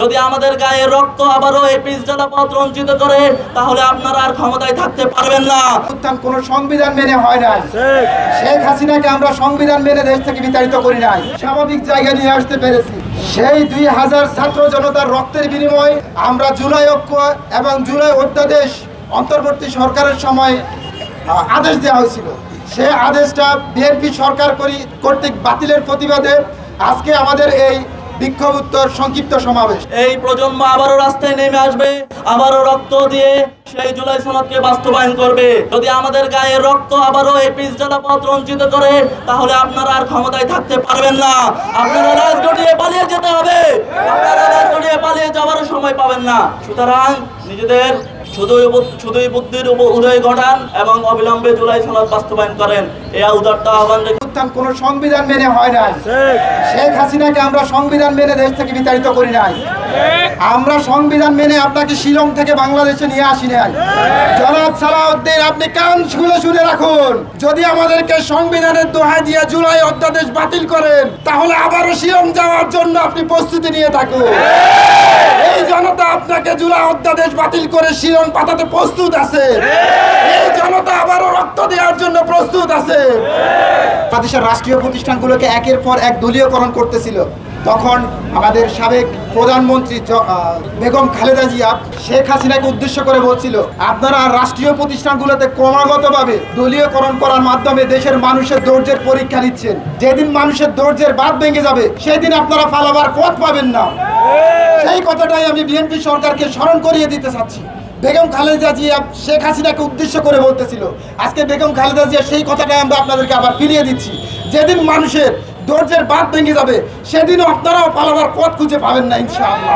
যদি আমাদের গায়ে রক্ত আবারও এই পিচ জ্বালা পথ রঞ্জিত করে, তাহলে আপনারা আর ক্ষমতায় থাকতে পারবেন না। কোন সংবিধান মেনে হয় নাই। শেখ হাসিনাকে আমরা সংবিধান মেনে দেশ থেকে বিতাড়িত করি নাই, স্বাভাবিক জায়গা নিয়ে আসতে পেরেছি। সেই 2000 ছাত্র জনতার রক্তের বিনিময়ে আমরা জুলাই ঐক্য এবং জুলাই অধ্যাদেশ অন্তর্বর্তী সরকারের সময় আদেশ দেওয়া হয়েছিল। সেই আদেশটা বিএনপি সরকার কর্তৃক বাতিলের প্রতিবাদে আজকে আমাদের এই বিক্ষোভ উত্তর সংক্ষিপ্ত সমাবেশ। এই প্রজন্ম আবারও রাস্তায় নেমে আসবে, আবারও রক্ত দিয়ে সেই জুলাই সনদকে বাস্তবায়ন করবে। যদি আমাদের গায়ে রক্ত আবারও এই পিচ জ্বালা পথ রঞ্জিত করে, তাহলে আপনারা আর ক্ষমতায় থাকতে পারবেন না। আপনারা রাজ গড়িয়ে পালিয়ে যেতে হবে, আপনারা রাজ গড়িয়ে পালিয়ে যাওয়ারও সময় পাবেন না। সুতরাং নিজেদের শুধুই বুদ্ধির উদয় ঘটান এবং অবিলম্বে জুলাই সনদ বাস্তবায়ন করেন, এই উদারত আহ্বান রেখে কোন সংবিধান মেনে হয় নাই। শেখ হাসিনাকে আমরা সংবিধান মেনে দেশ থেকে বিতাড়িত করি নাই। আমরা সংবিধান মেনে আপনাকে শিলং থেকে বাংলাদেশে নিয়ে আসি নাই। জনাব সালাউদ্দিন, আপনি কান খুলে শুনে রাখুন, যদি আমাদেরকে সংবিধানের দোহাই দিয়ে জুলাই অধ্যাদেশ বাতিল করেন, তাহলে আবারও শিলং যাওয়ার জন্য আপনি প্রস্তুতি নিয়ে থাকুন। এই জনতা আপনাকে জুলাই অধ্যাদেশ বাতিল করে শিলং পাঠাতে প্রস্তুত আছে। এই জনতা আবারও রক্ত দেওয়ার জন্য প্রস্তুত আছে। বাংলাদেশের রাষ্ট্রীয় প্রতিষ্ঠানগুলোকে একের পর এক দলীয়করণ করতেছিল। তখন আমাদের সাবেক প্রধানমন্ত্রী বেগম খালেদা জিয়া শেখ হাসিনাকে উদ্দেশ্য করে বলছিল, আপনারা রাষ্ট্রীয় প্রতিষ্ঠানগুলোতে ক্রমাগতভাবে দলীয়করণ করার মাধ্যমে দেশের মানুষের ধৈর্যের পরীক্ষা নিচ্ছেন। যেদিন মানুষের ধৈর্যের বাঁধ ভেঙে যাবে, সেই দিন আপনারা পালাবার পথ পাবেন না। সেই কথাটাই আমি বিএনপি সরকারকে স্মরণ করিয়ে দিতে চাচ্ছি। বেগম খালেদা জিয়া শেখ হাসিনাকে উদ্দেশ্য করে বলতেছিল, আজকে বেগম খালেদা জিয়া সেই কথাটাই আমরা আপনাদেরকে আবার ফিরিয়ে দিচ্ছি। যেদিন মানুষের ধৈর্যের বাঁধ ভেঙে যাবে, সেদিনও আপনারাও পালাবার পথ খুঁজে পাবেন না, ইনশাআল্লাহ।